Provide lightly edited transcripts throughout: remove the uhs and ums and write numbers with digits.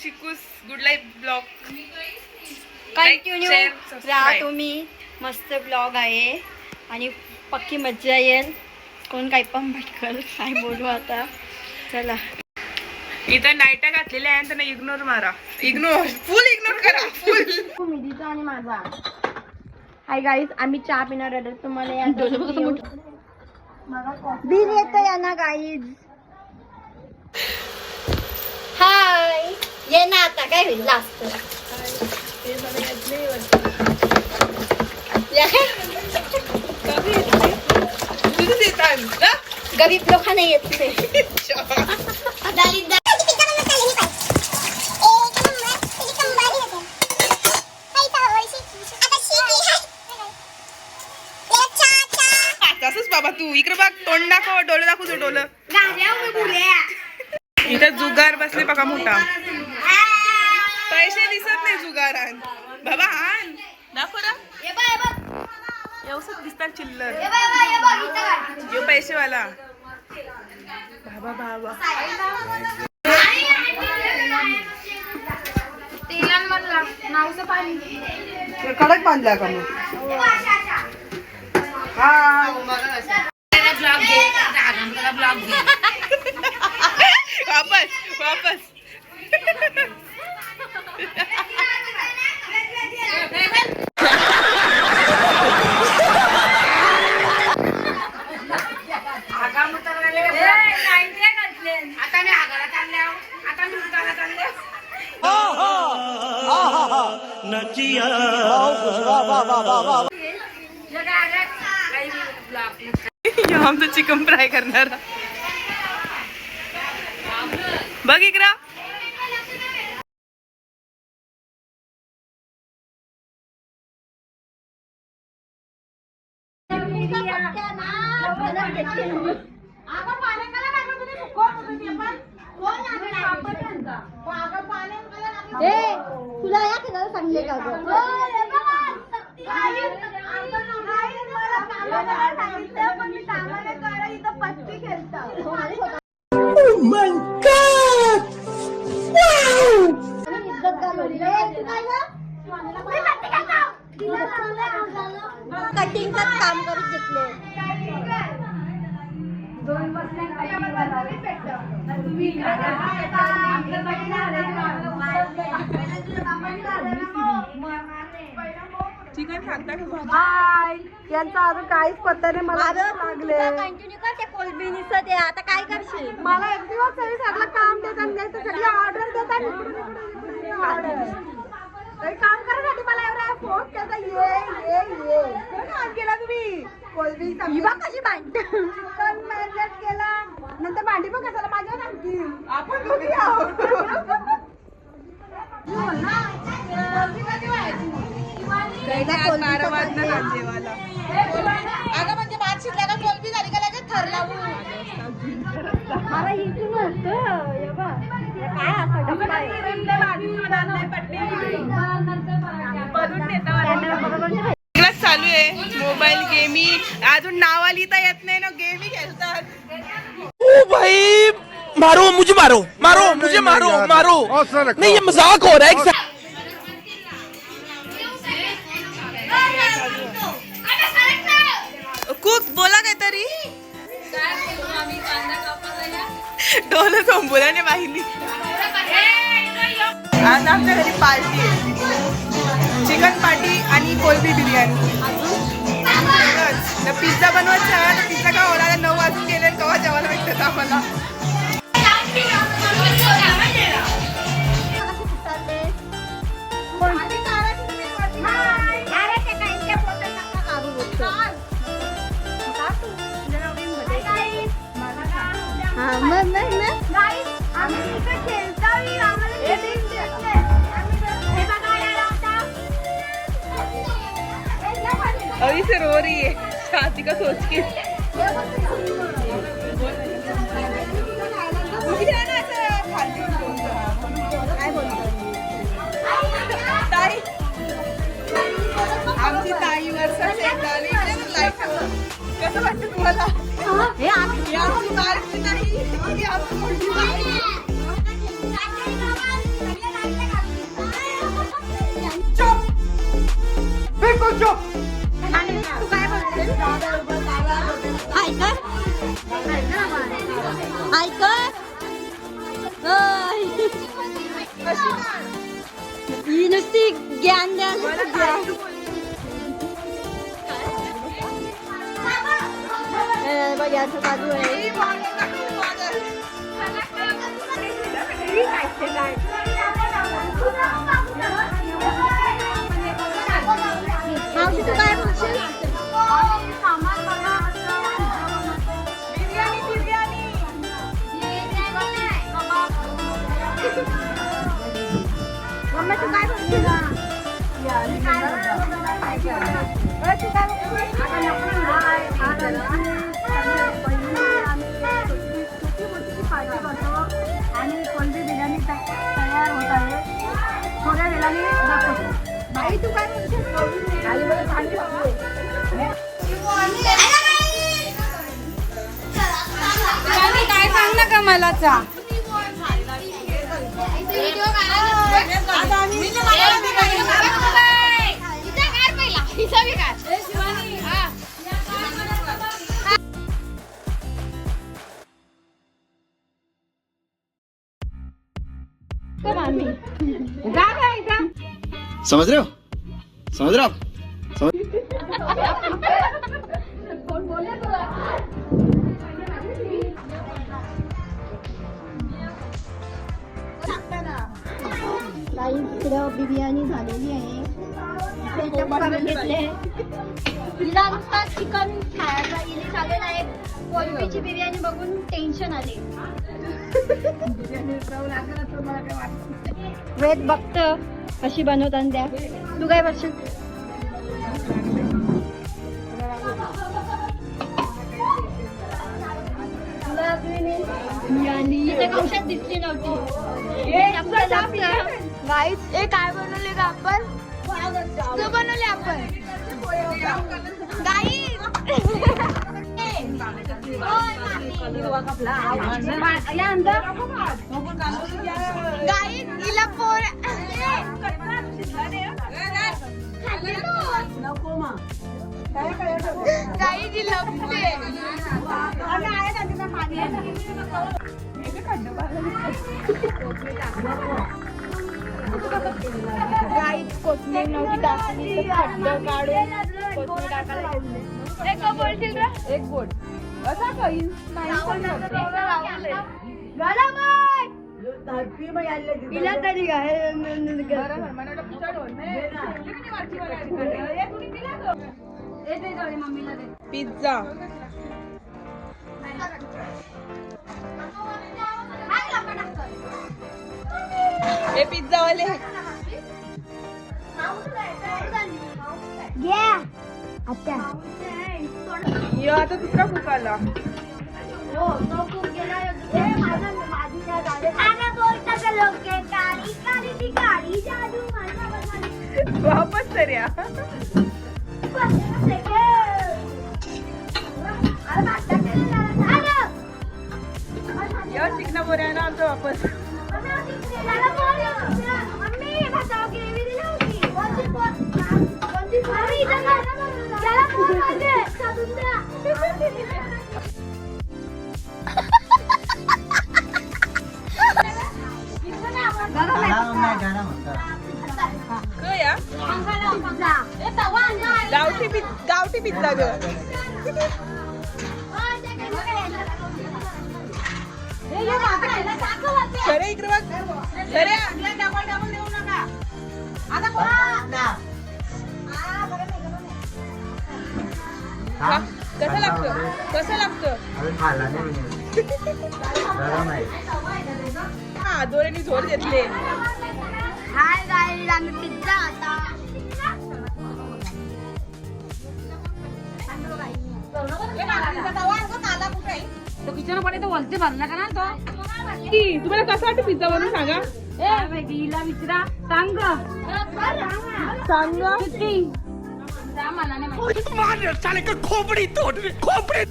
चिकूस good life blog continue राहा तुम्ही. मस्त ब्लॉग आहे आणि पक्की मज्जा येईल. कोण काही पण भटकल काय बोलू आता. चला इथं नाईटा घातलेल्या आहे त्यांना इग्नोर मारा. फुल इग्नोर करा फुल. मिदीचा आणि माझा. हाय गाईज, आम्ही चहा पिणार आहे. तुम्हाला बिल येतं या ना गाईज. हाय ये ना आता काय होईल लास्ट. गरीब लोकांना येत नाही. तसंच बाबा तू इकडे बघ. तोंड दाखव, डोळे दाखव. तो डोलं इथं जुगार बसले बघा मोठा. पैसे दिसत नाही जुगारान. बाबा आण दाखव ना. व्यवस्थित दिसतात चिल्लर. यो पैसेवाला बाबा बाबा. कडक बांधला का मग. वापस वापस. आमचं चिकन फ्राय करणार. बघ इकडं. तुला या केलं सांगले का गं. कटिंगच काम करून घेतले. चिकन खाता का. हाय यांचा अजून काहीच पत्ता नाही. मला लागले कंटिन्यू कर ते कोलबी निसत आहे. आता काय करशील. मला एक दिवस तरी सगळं काम देतात नाही तर सगळी ऑर्डर देतात. काम करायसाठी मला एवढा फोन केला. ये काम केला तुम्ही. कोलबी कशी भांडी चिकन मॅरिनेट केला नंतर भांडी पण कशाला माझ्यावर आणखी. आपण दोघी आहोत. अगं म्हणजे भात शिकला का कोलबी झाली का लगेच ठरला. मला इथून होतं काय असं डब्बा चालू आहे. Mobile gaming. अजून नावा लिहिता येत नाही ना. गेमी खेळतात. ओ भाई मारो मुझे, मारो मारो मुझे, मारो मारो. नहीं ये मजाक हो रहा है. कुक बोला काहीतरी. डोलं संपवला नाही बाईंनी. आज आमच्या घरी पार्टी आहे. चिकन पार्टी आणि कोलबी बिर्याणी. पिझ्झा बनवायचा आहे. पिझ्झा का होणार 9 वाजून गेले. केव्हा जेवायला भेटतात आम्हाला. अभी से रो रही है शादी का सोच के. ताई आमची ताई वर्षाची कसं वाटतं तुम्हाला. अभी से रो रही है. बिल्कुल चुप. आणि तू काय बोलते ऐकर ही नुसती ज्ञान द्यायला याचं चालू आहे मावशी तू काय बोलशील मम्मी तू काय बोलशील आणि कोणती बिर्याणी तयार होत आहे थोड्या वेळाने दाखवतो बाई तू काय काय सांग ना का मलाचा समझ रहे हो आप बिर्याणी झालेली आहे तिला नुसता चिकन खायचा इली झालेला आहे कोलंबीची बिर्याणी बघून टेन्शन आले वेद बघत कशी बनवतात त्या तू काय बघशील कौशात दिसली नव्हती गाईच काय बनवले का आपण तू बनवले आपण गाई गाई तिला पोर गाई जी लपते गाई कोथमीर नव्हती टाकली खड्ड काढून कोथमीर टाकायला एक बोलशील का एक बोल असा काही तरी पिझ्झा हे पिझ्झा वाले आता दुसरा कुक आला वापस तर या चिकना बोऱ्या ना आमचं वापस गावठी पिझ्झा ग खरे इकडे बघ खरे कसं लागतं कसं लागतं हा दोऱ्याने झोल घेतले हाय गाईज आम्ही पिझ्झा आता किचन मध्ये तो वलते भरला का ना तो तुम्हाला कसं वाटतं पिझ्झा बनवून सांगा हिला विचारा सांग सांग मार साले का खोपड़ी तोड़ खोपड़ी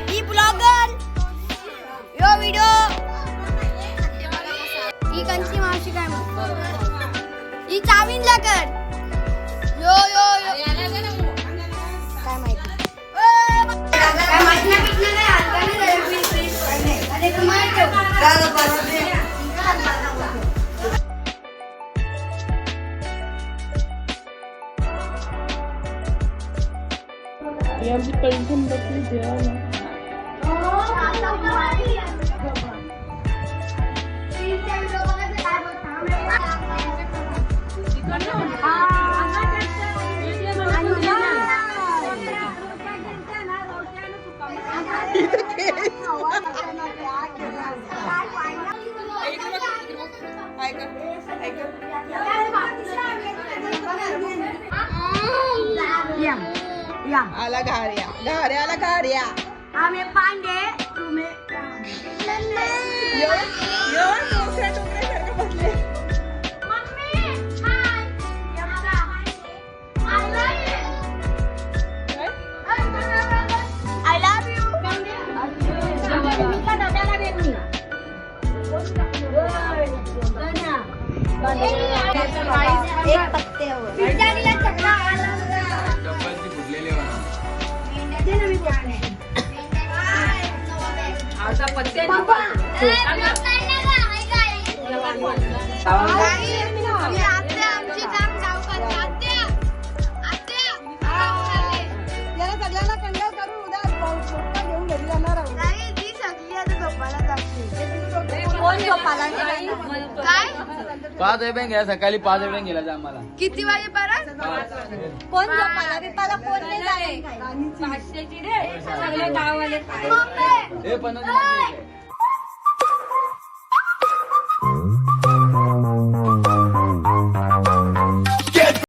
ही ब्लॉगर यो व्हिडिओ ही कंची मावशी काय म्हणते ही चावीनला कर यो यो यो काय माहिती आमची पैठण बसली जेवायला. आला घाऱ्या घाऱ्याला घाऱ्या आम्ही पांडे तुम्ही टोकऱ्यासारखं बसले. आय लव्ह यू एक पत्त्यावर सगळ्यांना कंगाल करून उद्या घेऊन घरी जाणार आहोत. कोण झोपाला काय 5 रुपये घ्या सकाळी 5 रुपये गेला जा आम्हाला किती वाजेपर्यंत कोण झोपाला बिपाला कोण नाही जाणे हे 50